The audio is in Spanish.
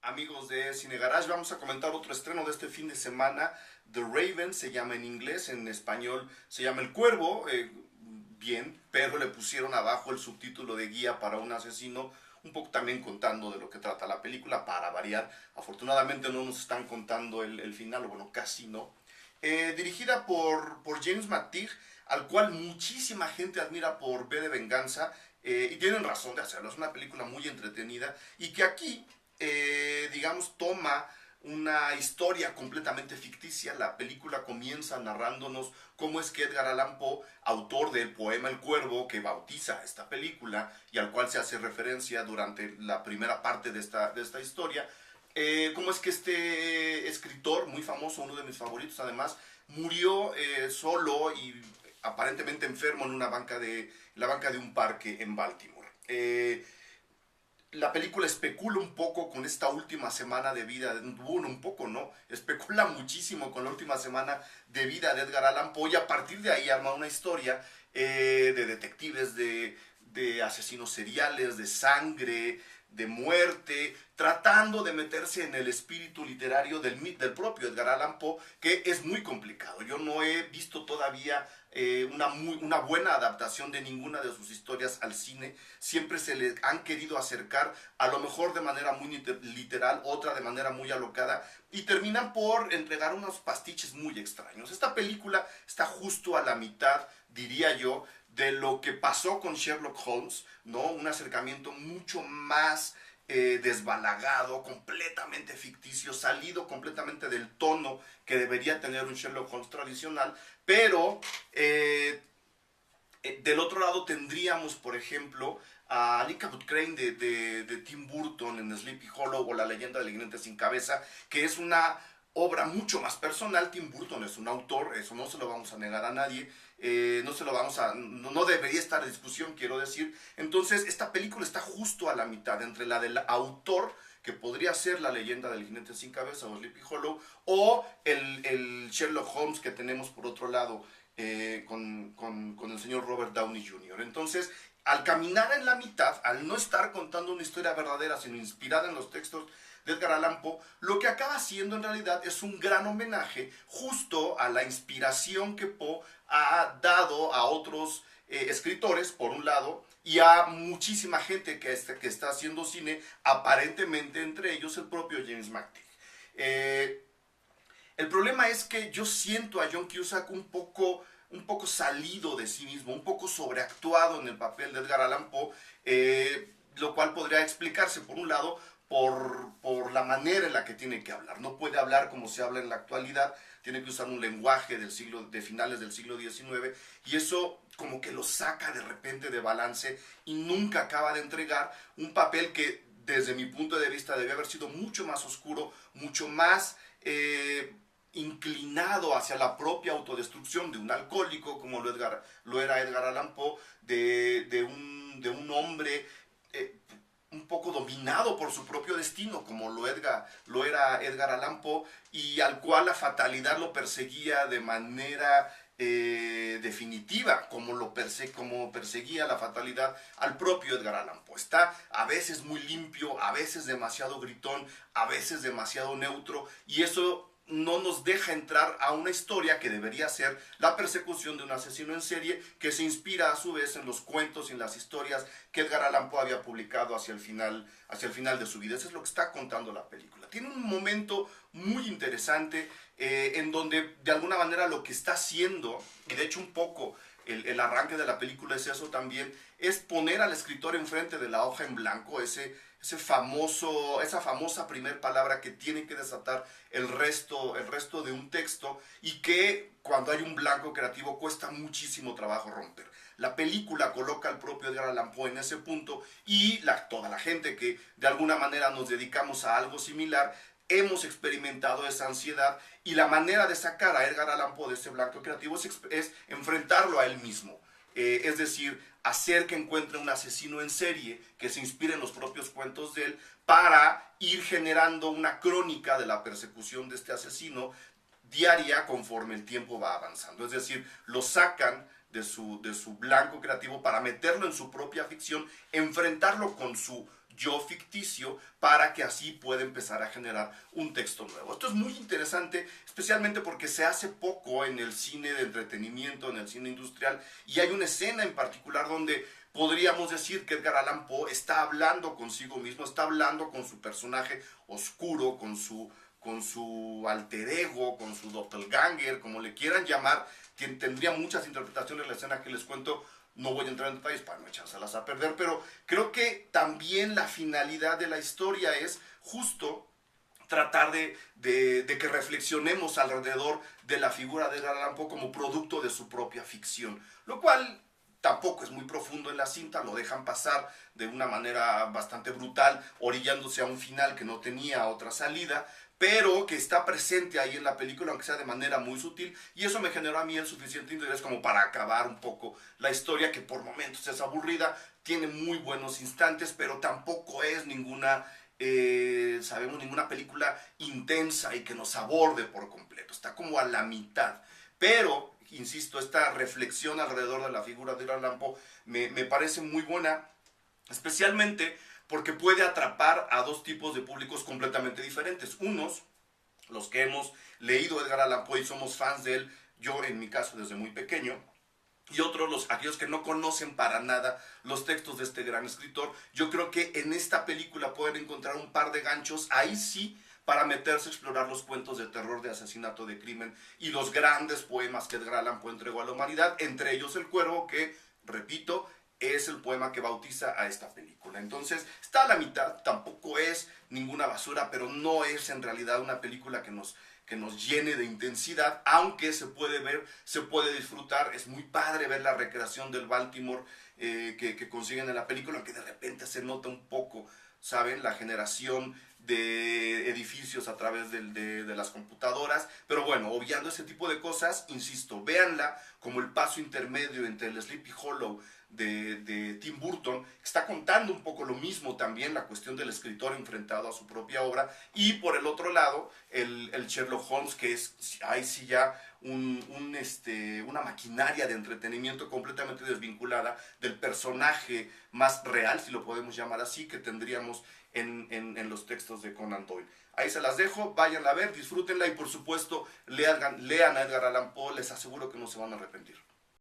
Amigos de Cine Garage, vamos a comentar otro estreno de este fin de semana. The Raven se llama en inglés, en español se llama El Cuervo. Bien, pero le pusieron abajo el subtítulo de Guía para un asesino, un poco también contando de lo que trata la película, para variar. Afortunadamente no nos están contando el final, o bueno, casi no. Dirigida por James McTeague, al cual muchísima gente admira por V de Venganza, y tienen razón de hacerlo. Es una película muy entretenida y que aquí, digamos, toma una historia completamente ficticia. La película comienza narrándonos cómo es que Edgar Allan Poe, autor del poema El Cuervo, que bautiza esta película y al cual se hace referencia durante la primera parte de esta historia, cómo es que este escritor muy famoso, uno de mis favoritos además, murió solo y aparentemente enfermo en la banca de un parque en Baltimore. La película especula un poco con esta última semana de vida, bueno, un poco, ¿no? Especula muchísimo con la última semana de vida de Edgar Allan Poe y a partir de ahí arma una historia de detectives, de asesinos seriales, de sangre, de muerte, tratando de meterse en el espíritu literario del propio Edgar Allan Poe, que es muy complicado. Yo no he visto todavía una buena adaptación de ninguna de sus historias al cine. Siempre se le han querido acercar, a lo mejor de manera muy literal, otra de manera muy alocada, y terminan por entregar unos pastiches muy extraños. Esta película está justo a la mitad, diría yo, de lo que pasó con Sherlock Holmes, ¿no? Un acercamiento mucho más desbalagado, completamente ficticio, salido completamente del tono que debería tener un Sherlock Holmes tradicional, pero del otro lado tendríamos, por ejemplo, a Ichabod Crane de Tim Burton en Sleepy Hollow o La leyenda del jinete sin cabeza, que es una obra mucho más personal. Tim Burton es un autor, eso no se lo vamos a negar a nadie, no debería estar en discusión, quiero decir. Entonces, esta película está justo a la mitad, entre la del autor, que podría ser La leyenda del jinete sin cabeza o Sleepy Hollow, o el Sherlock Holmes que tenemos por otro lado, con el señor Robert Downey Jr. Entonces, al caminar en la mitad, al no estar contando una historia verdadera, sino inspirada en los textos de Edgar Allan Poe, lo que acaba siendo en realidad es un gran homenaje justo a la inspiración que Poe ha dado a otros escritores, por un lado, y a muchísima gente que está haciendo cine, aparentemente entre ellos el propio James McTeague. El problema es que yo siento a John Cusack un poco salido de sí mismo, un poco sobreactuado en el papel de Edgar Allan Poe, lo cual podría explicarse, por un lado, por la manera en la que tiene que hablar. No puede hablar como se habla en la actualidad, tiene que usar un lenguaje de finales del siglo XIX, y eso como que lo saca de repente de balance y nunca acaba de entregar un papel que, desde mi punto de vista, debe haber sido mucho más oscuro, mucho más inclinado hacia la propia autodestrucción de un alcohólico, como lo era Edgar Allan Poe, de un hombre un poco dominado por su propio destino, como lo era Edgar Allan Poe, y al cual la fatalidad lo perseguía de manera definitiva, como perseguía la fatalidad al propio Edgar Allan Poe. Está a veces muy limpio, a veces demasiado gritón, a veces demasiado neutro, y eso no nos deja entrar a una historia que debería ser la persecución de un asesino en serie, que se inspira a su vez en los cuentos y en las historias que Edgar Allan Poe había publicado hacia el final de su vida. Eso es lo que está contando la película. Tiene un momento muy interesante en donde de alguna manera lo que está haciendo, y de hecho un poco el arranque de la película es eso también, es poner al escritor enfrente de la hoja en blanco, esa famosa primer palabra que tiene que desatar el resto de un texto, y que cuando hay un blanco creativo cuesta muchísimo trabajo romper. La película coloca al propio Edgar Allan Poe en ese punto, y toda la gente que de alguna manera nos dedicamos a algo similar hemos experimentado esa ansiedad, y la manera de sacar a Edgar Allan Poe de ese blanco creativo es enfrentarlo a él mismo. Es decir, hacer que encuentre un asesino en serie que se inspire en los propios cuentos de él, para ir generando una crónica de la persecución de este asesino diaria conforme el tiempo va avanzando. Es decir, lo sacan de su blanco creativo para meterlo en su propia ficción, enfrentarlo con su yo ficticio para que así pueda empezar a generar un texto nuevo. Esto es muy interesante, especialmente porque se hace poco en el cine de entretenimiento, en el cine industrial, y hay una escena en particular donde podríamos decir que Edgar Allan Poe está hablando consigo mismo, está hablando con su personaje oscuro, con su alter ego, con su doppelganger, como le quieran llamar, que tendría muchas interpretaciones la escena que les cuento. No voy a entrar en detalles para no echárselas a perder, pero creo que también la finalidad de la historia es justo tratar de que reflexionemos alrededor de la figura de Edgar Allan Poe como producto de su propia ficción, lo cual tampoco es muy profundo en la cinta, lo dejan pasar de una manera bastante brutal, orillándose a un final que no tenía otra salida, pero que está presente ahí en la película, aunque sea de manera muy sutil, y eso me generó a mí el suficiente interés como para acabar un poco la historia, que por momentos es aburrida, tiene muy buenos instantes, pero tampoco es ninguna, sabemos, ninguna película intensa y que nos aborde por completo, está como a la mitad, pero insisto, esta reflexión alrededor de la figura de Edgar Allan Poe me parece muy buena, especialmente porque puede atrapar a dos tipos de públicos completamente diferentes. Unos, los que hemos leído Edgar Allan Poe y somos fans de él, yo en mi caso desde muy pequeño, y otros, aquellos que no conocen para nada los textos de este gran escritor. Yo creo que en esta película pueden encontrar un par de ganchos, ahí sí, para meterse a explorar los cuentos de terror, de asesinato, de crimen y los grandes poemas que Edgar Allan Poe entregó a la humanidad, entre ellos El Cuervo, que, repito, es el poema que bautiza a esta película. Entonces, está a la mitad, tampoco es ninguna basura, pero no es en realidad una película que nos llene de intensidad, aunque se puede ver, se puede disfrutar. Es muy padre ver la recreación del Baltimore que consiguen en la película, aunque de repente se nota un poco, ¿saben? La generación de edificios a través de las computadoras, pero bueno, obviando ese tipo de cosas, insisto, véanla como el paso intermedio entre el Sleepy Hollow de Tim Burton, que está contando un poco lo mismo también, la cuestión del escritor enfrentado a su propia obra, y por el otro lado, el Sherlock Holmes, que es ahí sí ya una maquinaria de entretenimiento completamente desvinculada del personaje más real, si lo podemos llamar así, que tendríamos en los textos de Conan Doyle. Ahí se las dejo, váyanla a ver, disfrútenla y por supuesto lean a Edgar Allan Poe, les aseguro que no se van a arrepentir.